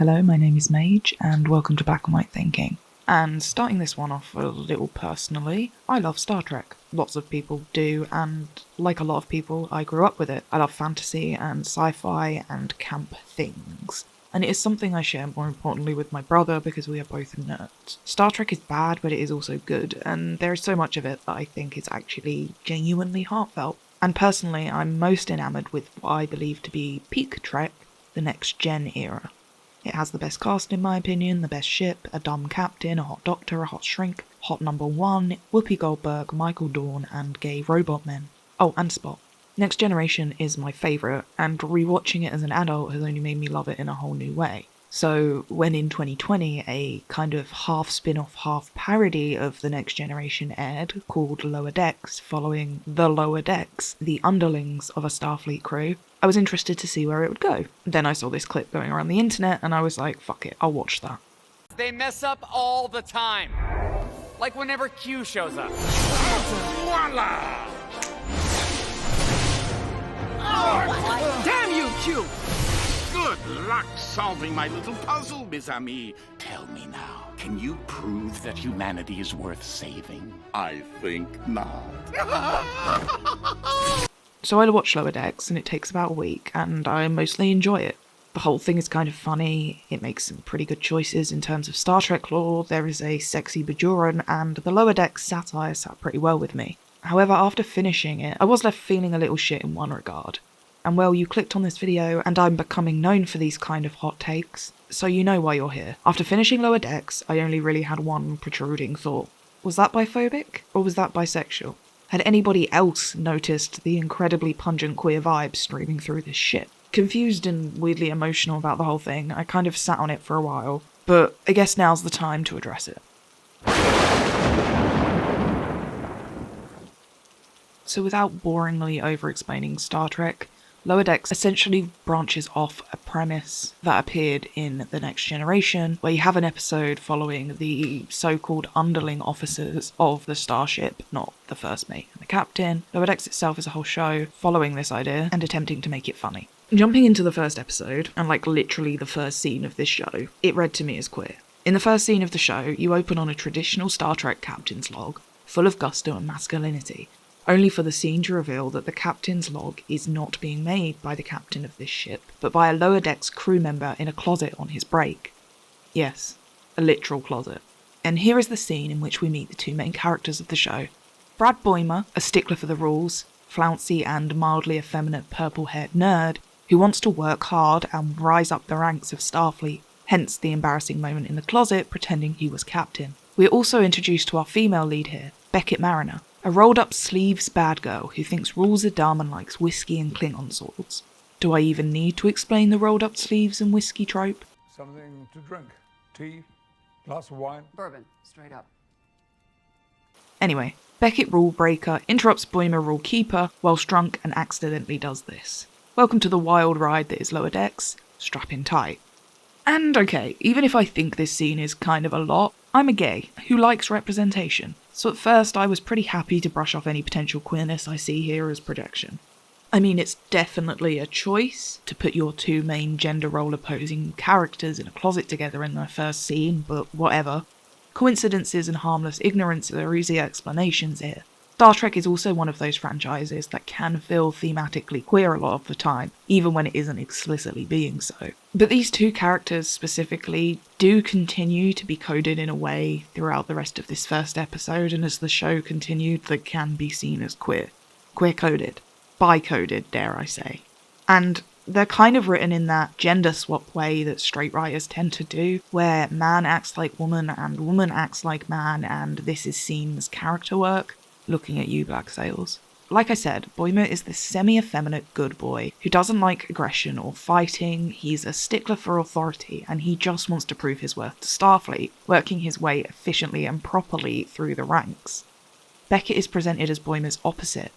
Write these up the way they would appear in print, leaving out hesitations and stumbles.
Hello, my name is Mage, and welcome to Black and White Thinking. And starting this one off a little personally, I love Star Trek. Lots of people do, and like a lot of people, I grew up with it. I love fantasy and sci-fi and camp things. And it is something I share more importantly with my brother because we are both nerds. Star Trek is bad, but it is also good, and there is so much of it that I think is actually genuinely heartfelt. And personally, I'm most enamoured with what I believe to be peak Trek, the Next Gen era. It has the best cast in my opinion, the best ship, a dumb captain, a hot doctor, a hot shrink, hot number one, Whoopi Goldberg, Michael Dorn, and gay robot men. Oh, and Spock. Next Generation is my favourite, and rewatching it as an adult has only made me love it in a whole new way. So when in 2020 a kind of half spin-off, half parody of The Next Generation aired called Lower Decks, following The Lower Decks, the underlings of a Starfleet crew, I was interested to see where it would go. Then I saw this clip going around the internet and I was like, fuck it, I'll watch that. They mess up all the time. Like whenever Q shows up. Voila! Oh, damn you, Q! Good luck solving my little puzzle, mes amis. Tell me now, can you prove that humanity is worth saving? I think not. So I watch Lower Decks and it takes about a week and I mostly enjoy it. The whole thing is kind of funny, it makes some pretty good choices in terms of Star Trek lore, there is a sexy Bajoran, and the Lower Decks satire sat pretty well with me. However, after finishing it, I was left feeling a little shit in one regard. And well, you clicked on this video, and I'm becoming known for these kind of hot takes, so you know why you're here. After finishing Lower Decks, I only really had one protruding thought. Was that biphobic? Or was that bisexual? Had anybody else noticed the incredibly pungent queer vibes streaming through this shit? Confused and weirdly emotional about the whole thing, I kind of sat on it for a while, but I guess now's the time to address it. So without boringly over-explaining Star Trek, Lower Decks essentially branches off a premise that appeared in The Next Generation, where you have an episode following the so-called underling officers of the starship, not the first mate and the captain. Lower Decks itself is a whole show following this idea and attempting to make it funny. Jumping into the first episode, and like literally the first scene of this show, it read to me as queer. In the first scene of the show, you open on a traditional Star Trek captain's log, full of gusto and masculinity, only for the scene to reveal that the captain's log is not being made by the captain of this ship, but by a Lower Decks crew member in a closet on his break. Yes, a literal closet. And here is the scene in which we meet the two main characters of the show. Brad Boimer, a stickler for the rules, flouncy and mildly effeminate purple-haired nerd, who wants to work hard and rise up the ranks of Starfleet, hence the embarrassing moment in the closet pretending he was captain. We are also introduced to our female lead here, Beckett Mariner, a rolled-up sleeves bad girl who thinks rules are dumb and likes whiskey and Klingon swords. Do I even need to explain the rolled-up sleeves and whiskey trope? Something to drink. Tea? Glass of wine? Bourbon, straight up. Anyway, Beckett Rule Breaker interrupts Boimer Rule Keeper whilst drunk and accidentally does this. Welcome to the wild ride that is Lower Decks. Strap in tight. And okay, even if I think this scene is kind of a lot, I'm a gay who likes representation, so at first I was pretty happy to brush off any potential queerness I see here as projection. I mean, it's definitely a choice to put your two main gender role opposing characters in a closet together in their first scene, but whatever. Coincidences and harmless ignorance are easy explanations here. Star Trek is also one of those franchises that can feel thematically queer a lot of the time, even when it isn't explicitly being so. But these two characters specifically do continue to be coded in a way throughout the rest of this first episode, and as the show continued, that can be seen as queer. Queer-coded. Bi-coded, dare I say. And they're kind of written in that gender swap way that straight writers tend to do, where man acts like woman and woman acts like man, and this is seen as character work. Looking at you, Black Sails. Like I said, Boimer is this semi-effeminate good boy who doesn't like aggression or fighting, he's a stickler for authority, and he just wants to prove his worth to Starfleet, working his way efficiently and properly through the ranks. Beckett is presented as Boimer's opposite.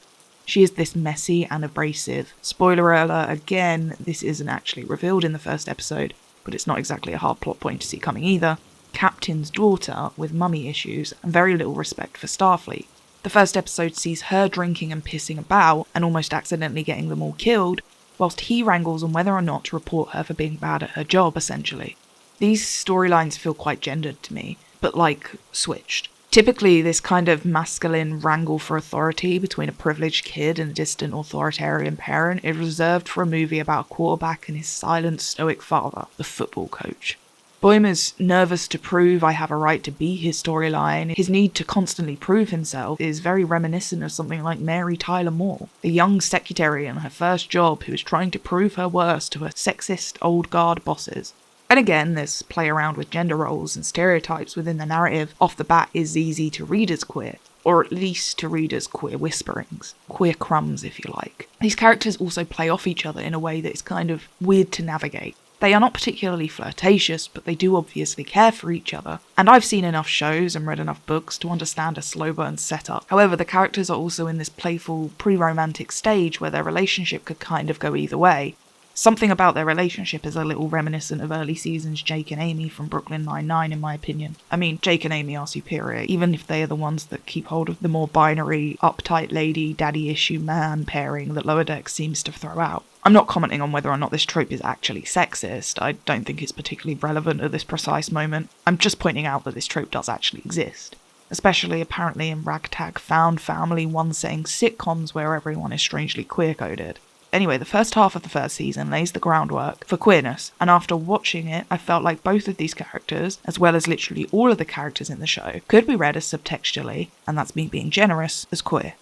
She is this messy and abrasive. Spoiler alert again, this isn't actually revealed in the first episode, but it's not exactly a hard plot point to see coming either. Captain's daughter with mummy issues and very little respect for Starfleet. The first episode sees her drinking and pissing about and almost accidentally getting them all killed, whilst he wrangles on whether or not to report her for being bad at her job, essentially. These storylines feel quite gendered to me, but like switched. Typically, this kind of masculine wrangle for authority between a privileged kid and a distant authoritarian parent is reserved for a movie about a quarterback and his silent, stoic father, the football coach. Boimler's nervous to prove I have a right to be his storyline, his need to constantly prove himself, is very reminiscent of something like Mary Tyler Moore, a young secretary in her first job who is trying to prove her worth to her sexist old guard bosses. And again, this play around with gender roles and stereotypes within the narrative off the bat is easy to read as queer, or at least to read as queer whisperings, queer crumbs if you like. These characters also play off each other in a way that is kind of weird to navigate. They are not particularly flirtatious, but they do obviously care for each other, and I've seen enough shows and read enough books to understand a slow burn setup. However, the characters are also in this playful, pre-romantic stage where their relationship could kind of go either way. Something about their relationship is a little reminiscent of early seasons Jake and Amy from Brooklyn Nine-Nine in my opinion. I mean, Jake and Amy are superior, even if they are the ones that keep hold of the more binary, uptight lady, daddy issue man pairing that Lower Decks seems to throw out. I'm not commenting on whether or not this trope is actually sexist. I don't think it's particularly relevant at this precise moment. I'm just pointing out that this trope does actually exist. Especially apparently in ragtag found family one-setting sitcoms where everyone is strangely queer-coded. Anyway, the first half of the first season lays the groundwork for queerness, and after watching it, I felt like both of these characters, as well as literally all of the characters in the show, could be read as subtextually, and that's me being generous, as queer.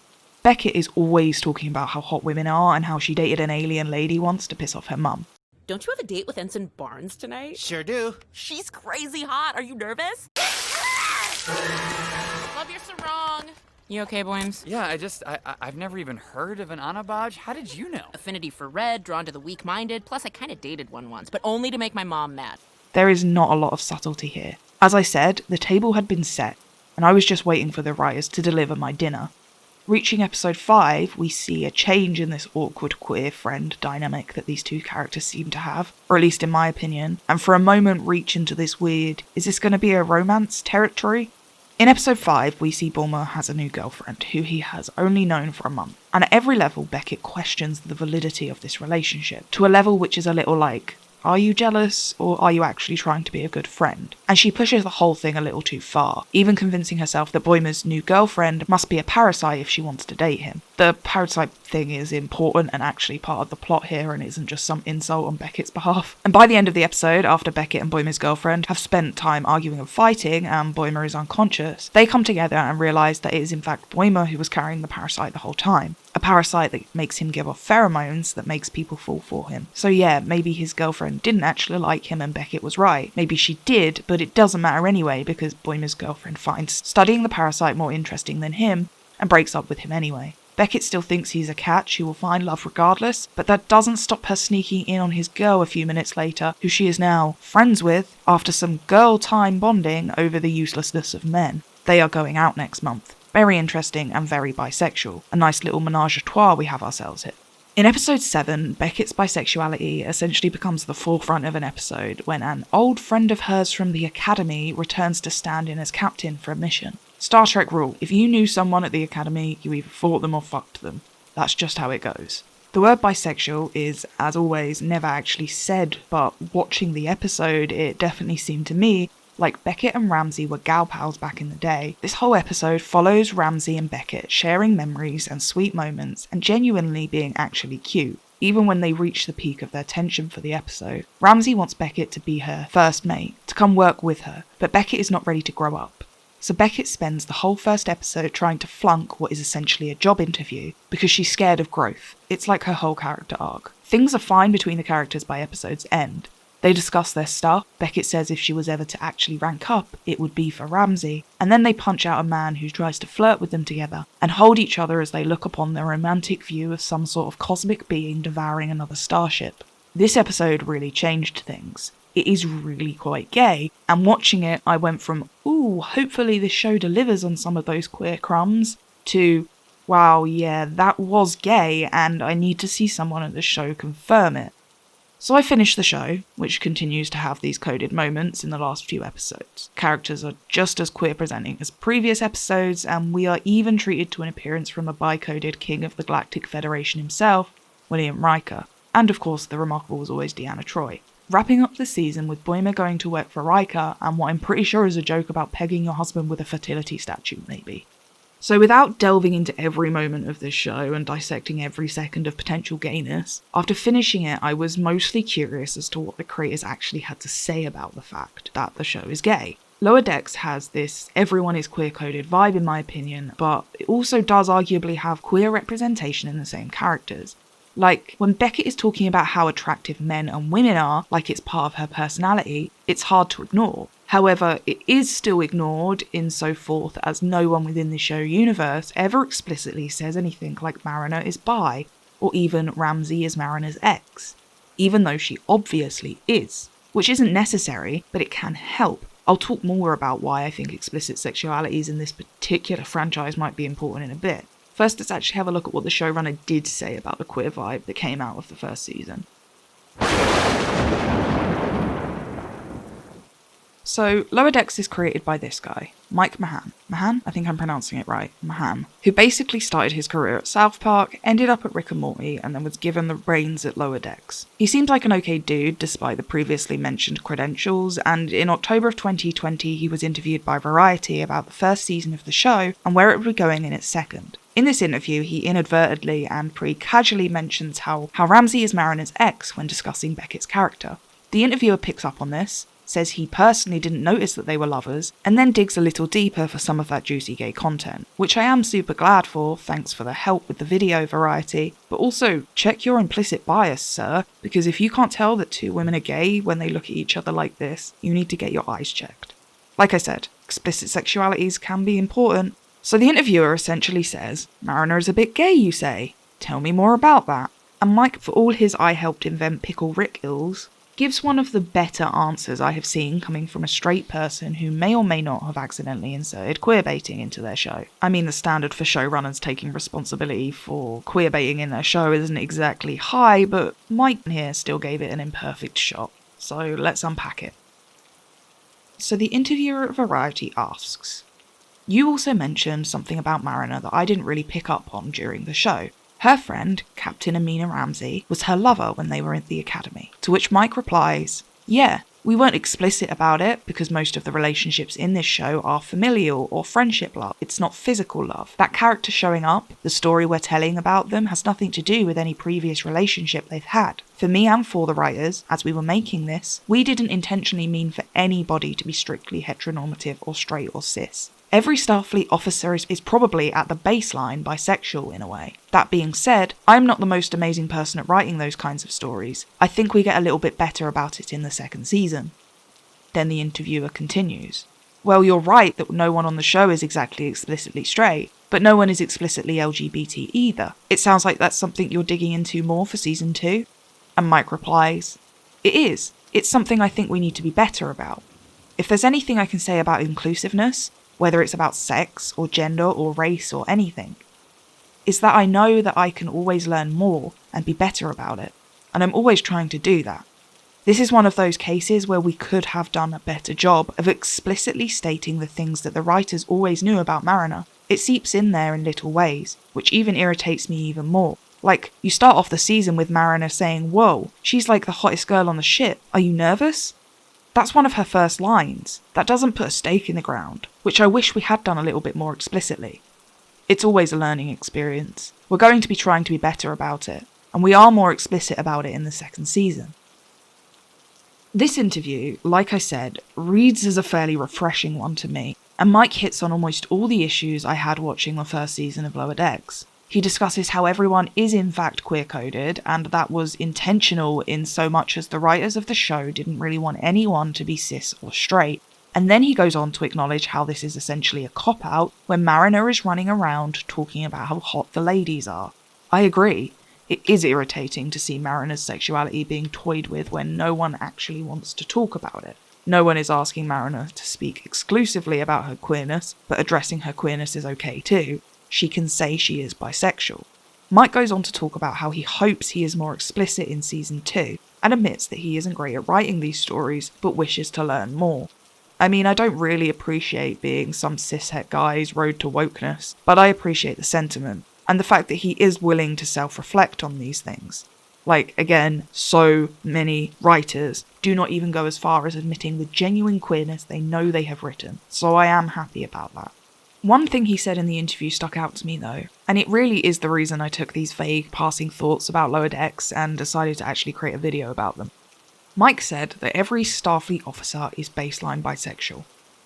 Beckett is always talking about how hot women are and how she dated an alien lady once to piss off her mum. Don't you have a date with Ensign Barnes tonight? Sure do. She's crazy hot. Are you nervous? Love your sarong. You okay, Boims? Yeah, I've never even heard of an Anabaj. How did you know? Affinity for red, drawn to the weak-minded, plus I kind of dated one once, but only to make my mom mad. There is not a lot of subtlety here. As I said, the table had been set, and I was just waiting for the writers to deliver my dinner. Reaching episode 5, we see a change in this awkward queer friend dynamic that these two characters seem to have, or at least in my opinion, and for a moment reach into this weird, is this going to be a romance territory? In episode 5, we see Bulmer has a new girlfriend, who he has only known for a month, and at every level Beckett questions the validity of this relationship, to a level which is a little like, are you jealous, or are you actually trying to be a good friend? And she pushes the whole thing a little too far, even convincing herself that Boimler's new girlfriend must be a parasite if she wants to date him. The parasite thing is important and actually part of the plot here and isn't just some insult on Beckett's behalf. And by the end of the episode, after Beckett and Boimler's girlfriend have spent time arguing and fighting and Boimler is unconscious, they come together and realise that it is in fact Boimler who was carrying the parasite the whole time. A parasite that makes him give off pheromones that makes people fall for him. So yeah, maybe his girlfriend didn't actually like him and Beckett was right. Maybe she did, but it doesn't matter anyway because Boimler's girlfriend finds studying the parasite more interesting than him and breaks up with him anyway. Beckett still thinks he's a catch who will find love regardless, but that doesn't stop her sneaking in on his girl a few minutes later, who she is now friends with after some girl time bonding over the uselessness of men. They are going out next month. Very interesting and very bisexual. A nice little menage a trois we have ourselves here. In episode 7, Beckett's bisexuality essentially becomes the forefront of an episode when an old friend of hers from the Academy returns to stand in as captain for a mission. Star Trek rule, if you knew someone at the Academy, you either fought them or fucked them. That's just how it goes. The word bisexual is, as always, never actually said, but watching the episode, it definitely seemed to me like Beckett and Ramsey were gal pals back in the day. This whole episode follows Ramsey and Beckett sharing memories and sweet moments and genuinely being actually cute, even when they reach the peak of their tension for the episode. Ramsey wants Beckett to be her first mate, to come work with her, but Beckett is not ready to grow up. So Beckett spends the whole first episode trying to flunk what is essentially a job interview because she's scared of growth. It's like her whole character arc. Things are fine between the characters by episode's end. They discuss their stuff. Beckett says if she was ever to actually rank up, it would be for Ramsey. And then they punch out a man who tries to flirt with them together and hold each other as they look upon their romantic view of some sort of cosmic being devouring another starship. This episode really changed things. It is really quite gay, and watching it, I went from, ooh, hopefully this show delivers on some of those queer crumbs, to, wow, yeah, that was gay, and I need to see someone at the show confirm it. So I finished the show, which continues to have these coded moments in the last few episodes. Characters are just as queer presenting as previous episodes, and we are even treated to an appearance from a bi-coded king of the Galactic Federation himself, William Riker, and of course the remarkable as always Deanna Troi. wrapping up the season with Boimler going to work for Riker and what I'm pretty sure is a joke about pegging your husband with a fertility statue, maybe. So without delving into every moment of this show and dissecting every second of potential gayness, after finishing it I was mostly curious as to what the creators actually had to say about the fact that the show is gay. Lower Decks has this everyone is queer-coded vibe in my opinion, but it also does arguably have queer representation in the same characters. Like, when Beckett is talking about how attractive men and women are, like it's part of her personality, it's hard to ignore. However, it is still ignored insofort as no one within the show universe ever explicitly says anything like Mariner is bi, or even Ramsey is Mariner's ex, even though she obviously is, which isn't necessary, but it can help. I'll talk more about why I think explicit sexualities in this particular franchise might be important in a bit. First, let's actually have a look at what the showrunner did say about the queer vibe that came out of the first season. So, Lower Decks is created by this guy, Mike Mahan. Mahan? I think I'm pronouncing it right. Mahan. Who basically started his career at South Park, ended up at Rick and Morty, and then was given the reins at Lower Decks. He seems like an okay dude, despite the previously mentioned credentials, and in October of 2020 he was interviewed by Variety about the first season of the show, and where it would be going in its second. In this interview, he inadvertently and pretty casually mentions how Ramsey is Mariner's ex when discussing Beckett's character. The interviewer picks up on this, says he personally didn't notice that they were lovers, and then digs a little deeper for some of that juicy gay content, which I am super glad for, thanks for the help with the video, Variety, but also check your implicit bias, sir, because if you can't tell that two women are gay when they look at each other like this, you need to get your eyes checked. Like I said, explicit sexualities can be important. So the interviewer essentially says, Mariner is a bit gay, you say? Tell me more about that. And Mike, for all his I helped invent Pickle Rick ills, gives one of the better answers I have seen coming from a straight person who may or may not have accidentally inserted queerbaiting into their show. I mean, the standard for showrunners taking responsibility for queerbaiting in their show isn't exactly high, but Mike here still gave it an imperfect shot. So let's unpack it. So the interviewer at Variety asks, you also mentioned something about Mariner that I didn't really pick up on during the show. Her friend, Captain Amina Ramsey, was her lover when they were at the academy. To which Mike replies, yeah, we weren't explicit about it because most of the relationships in this show are familial or friendship love. It's not physical love. That character showing up, the story we're telling about them, has nothing to do with any previous relationship they've had. For me and for the writers, as we were making this, we didn't intentionally mean for anybody to be strictly heteronormative or straight or cis. Every Starfleet officer is probably at the baseline bisexual in a way. That being said, I'm not the most amazing person at writing those kinds of stories. I think we get a little bit better about it in the second season. Then the interviewer continues. Well, you're right that no one on the show is exactly explicitly straight, but no one is explicitly LGBT either. It sounds like that's something you're digging into more for season 2? And Mike replies, it is. It's something I think we need to be better about. If there's anything I can say about inclusiveness, whether it's about sex or gender or race or anything, is that I know that I can always learn more and be better about it, and I'm always trying to do that. This is one of those cases where we could have done a better job of explicitly stating the things that the writers always knew about Mariner. It seeps in there in little ways, which even irritates me even more. Like, you start off the season with Mariner saying, whoa, she's like the hottest girl on the ship, are you nervous? That's one of her first lines. That doesn't put a stake in the ground, which I wish we had done a little bit more explicitly. It's always a learning experience. We're going to be trying to be better about it, and we are more explicit about it in the second season. This interview, like I said, reads as a fairly refreshing one to me, and Mike hits on almost all the issues I had watching the first season of Lower Decks. He discusses how everyone is in fact queer-coded, and that was intentional in so much as the writers of the show didn't really want anyone to be cis or straight. And then he goes on to acknowledge how this is essentially a cop-out when Mariner is running around talking about how hot the ladies are. I agree. It is irritating to see Mariner's sexuality being toyed with when no one actually wants to talk about it. No one is asking Mariner to speak exclusively about her queerness, but addressing her queerness is okay too. She can say she is bisexual. Mike goes on to talk about how he hopes he is more explicit in season 2, and admits that he isn't great at writing these stories, but wishes to learn more. I mean, I don't really appreciate being some cishet guy's road to wokeness, but I appreciate the sentiment, and the fact that he is willing to self-reflect on these things. Like, again, so many writers do not even go as far as admitting the genuine queerness they know they have written, so I am happy about that. One thing he said in the interview stuck out to me though, and it really is the reason I took these vague passing thoughts about Lower Decks and decided to actually create a video about them. Mike said that every Starfleet officer is baseline bisexual.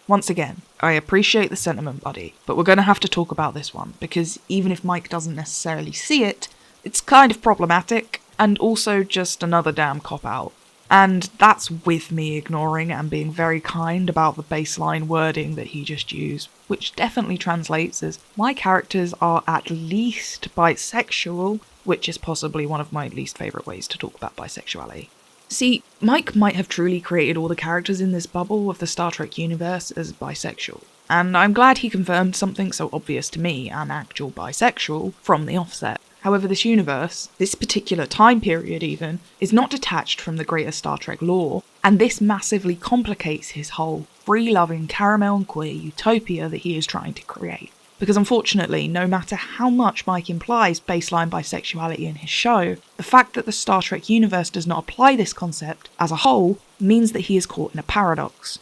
Once again, I appreciate the sentiment, buddy, but we're going to have to talk about this one, because even if Mike doesn't necessarily see it, it's kind of problematic, and also just another damn cop-out. And that's with me ignoring and being very kind about the baseline wording that he just used, which definitely translates as, my characters are at least bisexual, which is possibly one of my least favourite ways to talk about bisexuality. See, Mike might have truly created all the characters in this bubble of the Star Trek universe as bisexual, and I'm glad he confirmed something so obvious to me, an actual bisexual, from the offset. However, this universe, this particular time period even, is not detached from the greater Star Trek lore, and this massively complicates his whole free-loving caramel and queer utopia that he is trying to create. Because unfortunately, no matter how much Mike implies baseline bisexuality in his show, the fact that the Star Trek universe does not apply this concept as a whole means that he is caught in a paradox.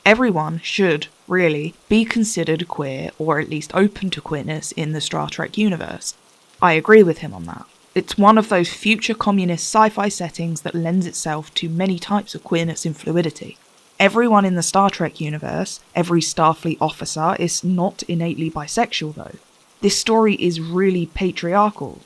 Everyone should, really, be considered queer or at least open to queerness in the Star Trek universe. I agree with him on that. It's one of those future communist sci-fi settings that lends itself to many types of queerness and fluidity. Everyone in the Star Trek universe, every Starfleet officer, is not innately bisexual though. This story is really patriarchal.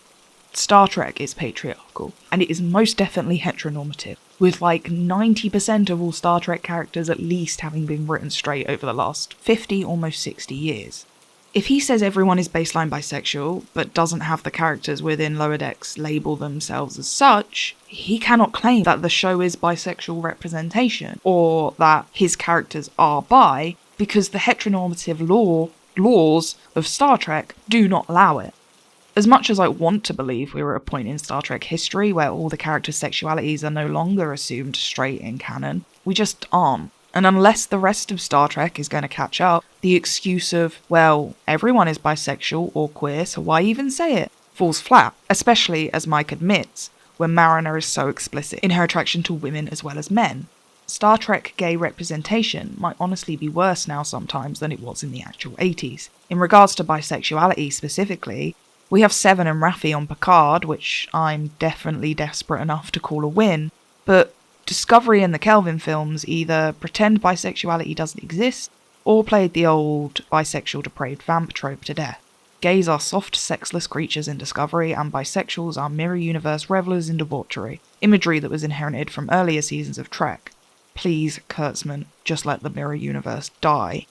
Star Trek is patriarchal, and it is most definitely heteronormative, with like 90% of all Star Trek characters at least having been written straight over the last 50, almost 60 years. If he says everyone is baseline bisexual, but doesn't have the characters within Lower Decks label themselves as such, he cannot claim that the show is bisexual representation, or that his characters are bi, because the heteronormative laws of Star Trek do not allow it. As much as I want to believe we're at a point in Star Trek history where all the characters' sexualities are no longer assumed straight in canon, we just aren't. And unless the rest of Star Trek is going to catch up, the excuse of, well, everyone is bisexual or queer, so why even say it, falls flat, especially, as Mike admits, when Mariner is so explicit in her attraction to women as well as men. Star Trek gay representation might honestly be worse now sometimes than it was in the actual 80s. In regards to bisexuality specifically, we have Seven and Raffi on Picard, which I'm definitely desperate enough to call a win, but Discovery and the Kelvin films either pretend bisexuality doesn't exist, or played the old bisexual depraved vamp trope to death. Gays are soft, sexless creatures in Discovery, and bisexuals are mirror universe revelers in debauchery, imagery that was inherited from earlier seasons of Trek. Please, Kurtzman, just let the mirror universe die.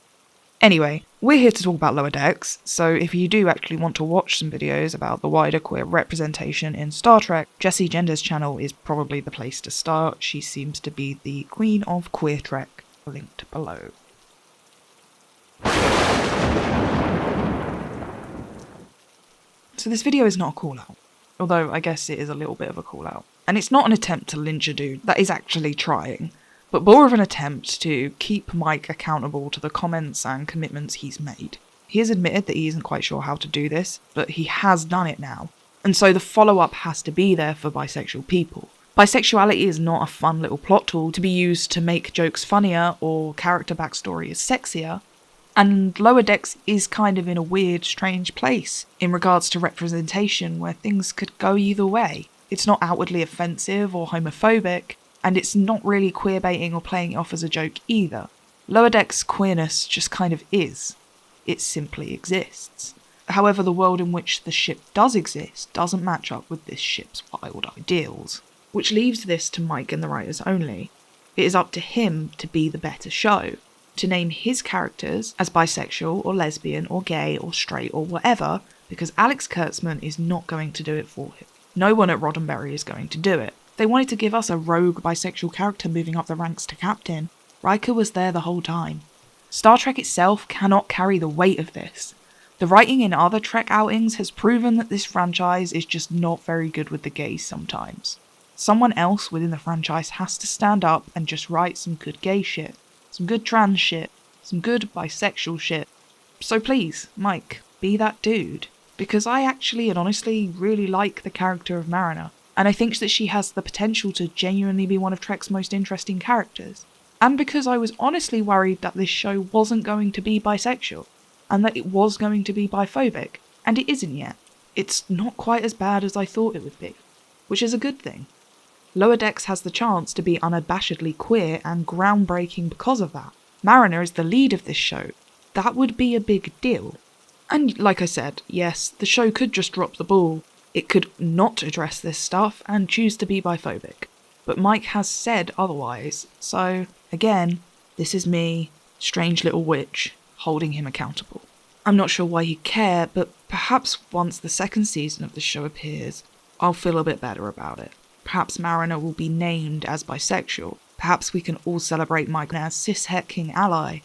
Anyway, we're here to talk about Lower Decks, so if you do actually want to watch some videos about the wider queer representation in Star Trek, Jessie Gender's channel is probably the place to start. She seems to be the queen of queer Trek, linked below. So this video is not a call-out, although I guess it is a little bit of a call-out. And it's not an attempt to lynch a dude that is actually trying, but more of an attempt to keep Mike accountable to the comments and commitments he's made. He has admitted that he isn't quite sure how to do this, but he has done it now, and so the follow-up has to be there for bisexual people. Bisexuality is not a fun little plot tool to be used to make jokes funnier or character backstory is sexier, and Lower Decks is kind of in a weird, strange place in regards to representation where things could go either way. It's not outwardly offensive or homophobic, and it's not really queerbaiting or playing it off as a joke either. Lower Decks queerness just kind of is. It simply exists. However, the world in which the ship does exist doesn't match up with this ship's wild ideals, which leaves this to Mike and the writers only. It is up to him to be the better show, to name his characters as bisexual or lesbian or gay or straight or whatever, because Alex Kurtzman is not going to do it for him. No one at Roddenberry is going to do it. They wanted to give us a rogue bisexual character moving up the ranks to captain. Riker was there the whole time. Star Trek itself cannot carry the weight of this. The writing in other Trek outings has proven that this franchise is just not very good with the gays sometimes. Someone else within the franchise has to stand up and just write some good gay shit, some good trans shit, some good bisexual shit. So please, Mike, be that dude. Because I actually and honestly really like the character of Mariner. and I think that she has the potential to genuinely be one of Trek's most interesting characters. And because I was honestly worried that this show wasn't going to be bisexual, and that it was going to be biphobic, and it isn't yet. It's not quite as bad as I thought it would be, which is a good thing. Lower Decks has the chance to be unabashedly queer and groundbreaking because of that. Mariner is the lead of this show. That would be a big deal. And like I said, yes, the show could just drop the ball. It could not address this stuff and choose to be biphobic. But Mike has said otherwise, so, again, this is me, strange little witch, holding him accountable. I'm not sure why he'd care, but perhaps once the second season of the show appears, I'll feel a bit better about it. Perhaps Mariner will be named as bisexual. Perhaps we can all celebrate Mike as cis-het-king ally.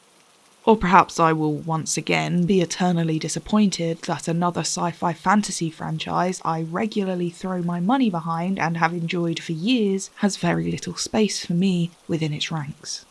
Or perhaps I will once again be eternally disappointed that another sci-fi fantasy franchise I regularly throw my money behind and have enjoyed for years has very little space for me within its ranks.